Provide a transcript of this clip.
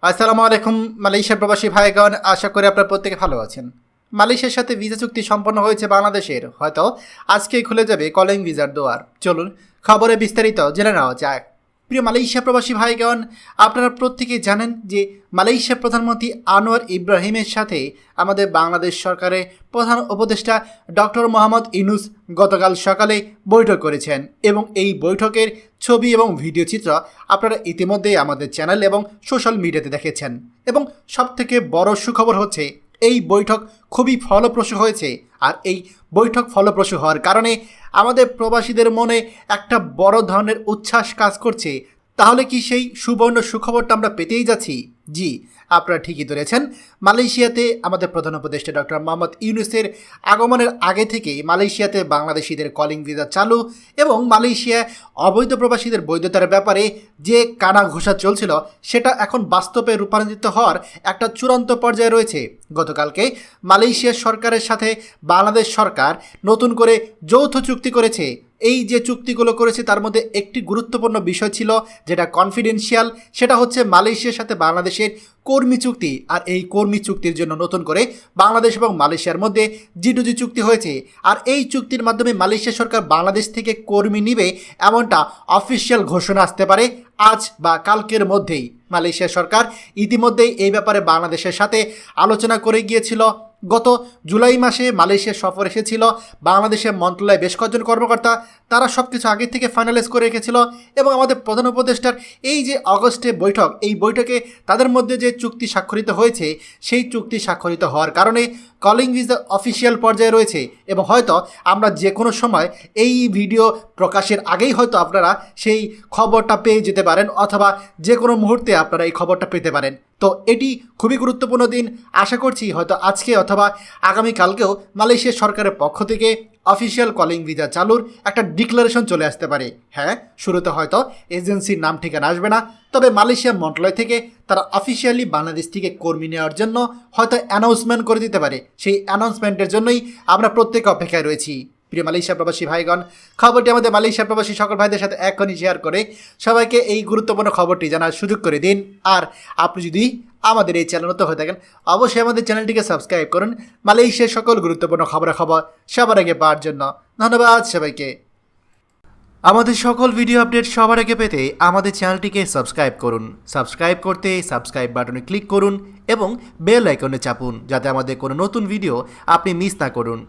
আসসালামু আলাইকুম মালয়েশিয়া প্রবাসী ভাইগণ, আশা করি আপনারা প্রত্যেকে ভালো আছেন। মালয়েশিয়ার সাথে ভিসা চুক্তি সম্পন্ন হয়েছে বাংলাদেশের, হয়তো আজকেই খুলে যাবে কলিং ভিসার দুয়ার। চলুন খবরে বিস্তারিত জেনে নেওয়া যাক। প্রিয় মালয়েশিয়া প্রবাসী ভাইগণ, আপনারা প্রত্যেকেই জানেন যে মালয়েশিয়ার প্রধানমন্ত্রী আনোয়ার ইব্রাহিমের সাথে আমাদের বাংলাদেশ সরকারের প্রধান উপদেষ্টা ডক্টর মোহাম্মদ ইউনূস গতকাল সকালে বৈঠক করেছেন এবং এই বৈঠকের ছবি এবং ভিডিও চিত্র আপনারা ইতিমধ্যেই আমাদের চ্যানেল এবং সোশ্যাল মিডিয়াতে দেখেছেন। এবং সবথেকে বড় সুখবর হচ্ছে এই বৈঠক খুবই ফলপ্রসূ হয়েছে। আর এই বৈঠক ফলপ্রসূ হওয়ার কারণে আমাদের প্রবাসীদের মনে একটা বড় ধরনের উচ্ছ্বাস কাজ করছে। তাহলে কি সেই সুবর্ণ সুখবরটা আমরা পেতেই যাচ্ছি? জি, আপনারা ঠিকই ধরেছেন। মালয়েশিয়াতে আমাদের প্রধান উপদেষ্টা ডক্টর মোহাম্মদ ইউনূসের আগমনের আগে থেকেই মালয়েশিয়াতে বাংলাদেশিদের কলিং ভিসা চালু এবং মালয়েশিয়ায় অবৈধ প্রবাসীদের বৈধতার ব্যাপারে যে কানা ঘোষা চলছিল সেটা এখন বাস্তবে রূপান্তরিত হওয়ার একটা চূড়ান্ত পর্যায়ে রয়েছে। গতকালকে মালয়েশিয়া সরকারের সাথে বাংলাদেশ সরকার নতুন করে যৌথ চুক্তি করেছে। এই যে চুক্তিগুলো করেছে তার মধ্যে একটি গুরুত্বপূর্ণ বিষয় ছিল যেটা কনফিডেন্সিয়াল, সেটা হচ্ছে মালয়েশিয়ার সাথে বাংলাদেশের কর্মী চুক্তি। আর এই কর্মী চুক্তির জন্য নতুন করে বাংলাদেশ এবং মালয়েশিয়ার মধ্যে G2G চুক্তি হয়েছে। আর এই চুক্তির মাধ্যমে মালয়েশিয়া সরকার বাংলাদেশ থেকে কর্মী নিবে এমনটা অফিসিয়াল ঘোষণা আসতে পারে আজ বা কালকের মধ্যেই। মালয়েশিয়া সরকার ইতিমধ্যেই এই ব্যাপারে বাংলাদেশের সাথে আলোচনা করে গিয়েছিল। গত জুলাই মাসে মালয়েশিয়া সফর এসেছিল বাংলাদেশের মন্ত্রণালয়ে বেশ কয়েকজন কর্মকর্তা, তারা সব কিছু আগে থেকে ফাইনালাইজ করে রেখেছিল। এবং আমাদের প্রধান উপদেষ্টার এই যে অগস্টে বৈঠক, এই বৈঠকে তাদের মধ্যে যে চুক্তি স্বাক্ষরিত হয়েছে সেই চুক্তি স্বাক্ষরিত হওয়ার কারণে কলিং ভিসা অফিসিয়াল পর্যায়ে রয়েছে। এবং হয়তো আমরা যে কোনো সময় এই ভিডিও প্রকাশের আগেই হয়তো আপনারা সেই খবরটা পেয়ে যেতে পারেন, অথবা যে কোনো মুহূর্তে আপনারা এই খবরটা পেতে পারেন। তো এটি খুবই গুরুত্বপূর্ণ দিন। আশা করছি হয়তো আজকে অথবা আগামীকালকেও মালয়েশিয়া সরকারের পক্ষ থেকে অফিসিয়াল কলিং ভিসা চালুর একটা ডিক্লারেশন চলে আসতে পারে। হ্যাঁ, শুরুতে হয়তো এজেন্সির নাম ঠিকানা আসবে না, তবে মালয়েশিয়া মন্ত্রণালয় থেকে তারা অফিসিয়ালি বাংলাদেশ থেকে কর্মী নেওয়ার জন্য হয়তো অ্যানাউন্সমেন্ট করে দিতে পারে। সেই অ্যানাউন্সমেন্টের জন্যই আমরা প্রত্যেকে অপেক্ষায় রয়েছি। প্রিয় মালয়েশিয়া প্রবাসী ভাইগণ, খবরটি আমাদের মালয়েশিয়া প্রবাসী সকল ভাইদের সাথে এখনই শেয়ার করে সবাইকে এই গুরুত্বপূর্ণ খবরটি জানার সুযোগ করে দিন। আর আপনি যদি আমাদের এই চ্যানেল নতুন হয়ে থাকেন, অবশ্যই আমাদের চ্যানেলটিকে সাবস্ক্রাইব করুন মালয়েশিয়ার সকল গুরুত্বপূর্ণ খবর সবার আগে পাওয়ার জন্য। ধন্যবাদ সবাইকে। আমাদের সকল ভিডিও আপডেট সবার আগে পেতে আমাদের চ্যানেলটিকে সাবস্ক্রাইব করুন। সাবস্ক্রাইব করতে সাবস্ক্রাইব বাটনে ক্লিক করুন এবং বেল আইকনে চাপুন, যাতে আমাদের কোনো নতুন ভিডিও আপনি মিস না করুন।